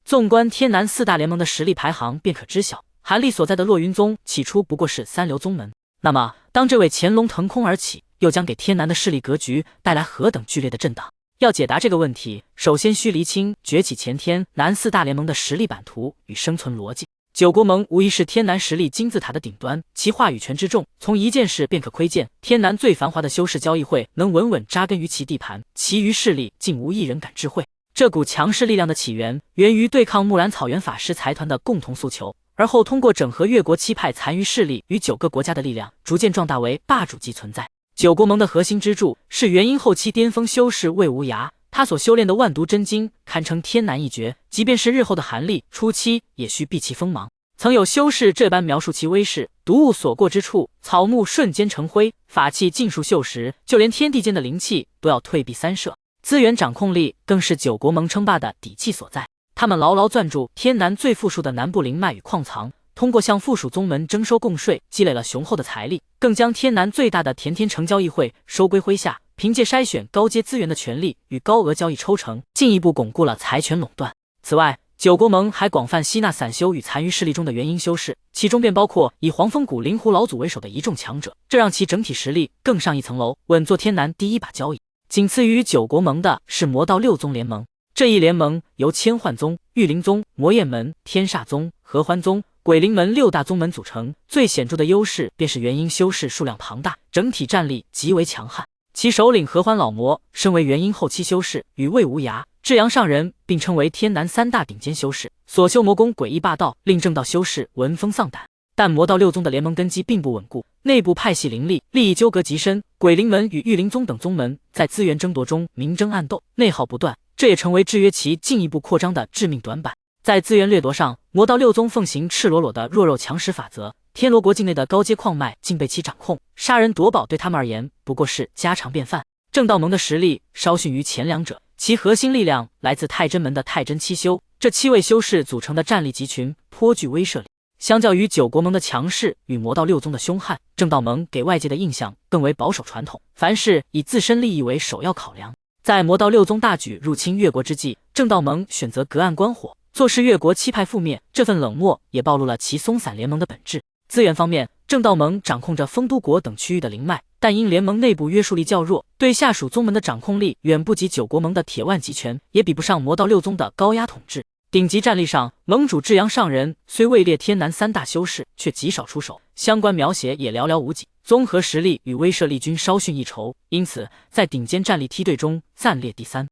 纵观天南四大联盟的实力排行便可知晓，韩立所在的洛云宗起初不过是三流宗门。那么，当这位乾隆腾空而起，又将给天南的势力格局带来何等剧烈的震荡？要解答这个问题，首先需厘清崛起前天南四大联盟的实力版图与生存逻辑。九国盟无疑是天南实力金字塔的顶端，其话语权之重，从一件事便可窥见。天南最繁华的修士交易会能稳稳扎根于其地盘，其余势力竟无一人敢智慧。这股强势力量的起源，源于对抗木兰草原法师财团的共同诉求，而后通过整合越国七派残余势力与9个国家的力量，逐渐壮大为霸主级存在。九国盟的核心支柱是元婴后期巅峰修士魏无涯，他所修炼的万毒真经堪称天南一绝，即便是日后的韩立，初期也需避其锋芒。曾有修士这般描述其威势：毒物所过之处，草木瞬间成灰；法器尽数锈蚀，就连天地间的灵气都要退避三舍。资源掌控力更是九国盟称霸的底气所在。他们牢牢攥住天南最富庶的南部灵脉与矿藏，通过向附属宗门征收贡税，积累了雄厚的财力，更将天南最大的田天城交易会收归麾下，凭借筛选高阶资源的权利与高额交易抽成，进一步巩固了财权垄断。此外，九国盟还广泛吸纳散修与残余势力中的元婴修士，其中便包括以黄风谷灵狐老祖为首的一众强者，这让其整体实力更上一层楼，稳坐天南第一把交椅。仅次于九国盟的是魔道六宗联盟，这一联盟由千幻宗、玉灵宗、魔焰门、天煞宗、合欢宗、鬼灵门6大宗门组成，最显著的优势便是元婴修士数量庞大，整体战力极为强悍。其首领合欢老魔身为元婴后期修士，与魏无涯、至阳上人并称为天南3大顶尖修士，所修魔功诡异霸道，令正道修士闻风丧胆。但魔道六宗的联盟根基并不稳固，内部派系林立，利益纠葛极深，鬼灵门与玉灵宗等宗门在资源争夺中明争暗斗，内耗不断，这也成为制约其进一步扩张的致命短板。在资源掠夺上，魔道六宗奉行赤裸裸的弱肉强食法则，天罗国境内的高阶矿脉竟被其掌控，杀人夺宝对他们而言不过是家常便饭。正道盟的实力稍逊于前两者，其核心力量来自太真门的太真七修，这7位修士组成的战力集群颇具威慑力。相较于九国盟的强势与魔道六宗的凶悍，正道盟给外界的印象更为保守传统，凡事以自身利益为首要考量。在魔道六宗大举入侵越国之际，正道盟选择隔岸观火，坐视越国七派覆灭，这份冷漠也暴露了其松散联盟的本质。资源方面，正道盟掌控着丰都国等区域的灵脉，但因联盟内部约束力较弱，对下属宗门的掌控力远不及九国盟的铁腕集权，也比不上魔道六宗的高压统治。顶级战力上，盟主至阳上人虽位列天南3大修士，却极少出手，相关描写也寥寥无几，综合实力与威慑力均稍逊一筹，因此在顶尖战力梯队中暂列第3。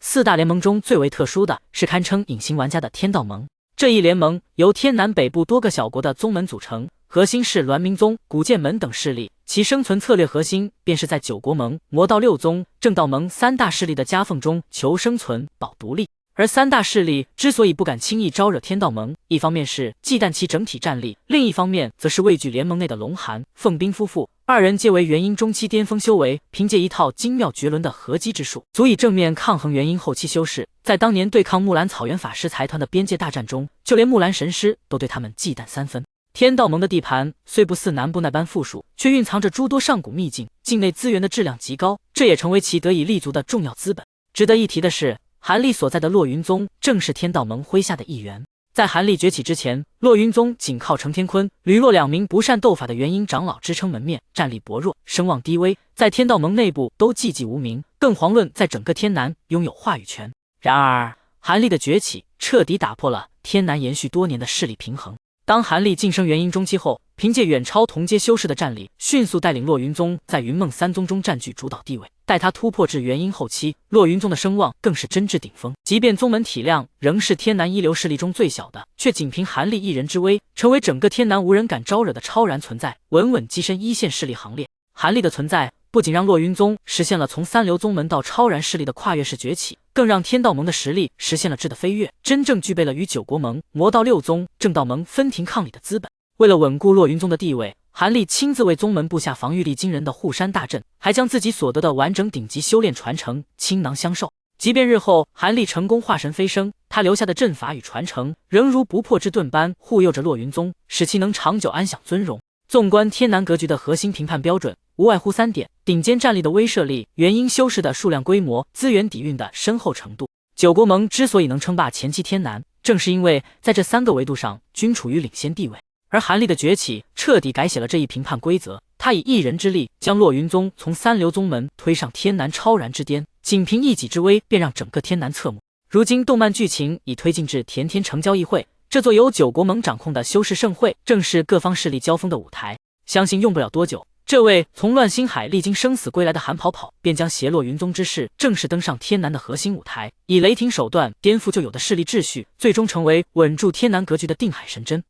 4大联盟中最为特殊的是堪称隐形玩家的天道盟，这一联盟由天南北部多个小国的宗门组成，核心是栾明宗、古剑门等势力，其生存策略核心便是在九国盟、魔道六宗、正道盟3大势力的夹缝中求生存、保独立。而3大势力之所以不敢轻易招惹天道盟，一方面是忌惮其整体战力，另一方面则是畏惧联盟内的龙寒、凤斌夫妇，2人皆为元婴中期巅峰修为，凭借一套精妙绝伦的合击之术，足以正面抗衡元婴后期修士。在当年对抗木兰草原法师财团的边界大战中，就连木兰神师都对他们忌惮3分。天道盟的地盘虽不似南部那般富庶，却蕴藏着诸多上古秘境，境内资源的质量极高，这也成为其得以立足的重要资本。值得一提的是，韩立所在的洛云宗正是天道盟麾下的一员。在韩立崛起之前，洛云宗仅靠程天坤、吕洛2名不善斗法的元婴长老支撑门面，战力薄弱，声望低微，在天道盟内部都寂寂无名，更遑论在整个天南拥有话语权。然而，韩立的崛起彻底打破了天南延续多年的势力平衡。当韩立晋升元婴中期后，凭借远超同阶修士的战力，迅速带领洛云宗在云梦3宗中占据主导地位。待他突破至元婴后期，洛云宗的声望更是真至顶峰。即便宗门体量仍是天南一流势力中最小的，却仅凭韩立一人之威，成为整个天南无人敢招惹的超然存在，稳稳跻身一线势力行列。韩立的存在不仅让洛云宗实现了从3流宗门到超然势力的跨越式崛起，更让天道盟的实力实现了质的飞跃，真正具备了与九国盟、魔道六宗、正道盟分庭抗礼的资本。为了稳固洛云宗的地位，韩立亲自为宗门布下防御力惊人的护山大阵，还将自己所得的完整顶级修炼传承倾囊相授。即便日后韩立成功化神飞升，他留下的阵法与传承仍如不破之盾般护佑着洛云宗，使其能长久安享尊荣。纵观天南格局的核心评判标准，无外乎3点：顶尖战力的威慑力、元婴修士的数量规模、资源底蕴的深厚程度。九国盟之所以能称霸前期天南，正是因为在这3个维度上均处于领先地位，而韩立的崛起彻底改写了这一评判规则。他以一人之力将洛云宗从3流宗门推上天南超然之巅，仅凭一己之威便让整个天南侧目。如今动漫剧情已推进至田天城交易会，这座由9国盟掌控的修士盛会正是各方势力交锋的舞台。相信用不了多久，这位从乱星海历经生死归来的韩跑跑便将邪洛云宗之势正式登上天南的核心舞台，以雷霆手段颠覆旧有的势力秩序，最终成为稳住天南格局的定海神针。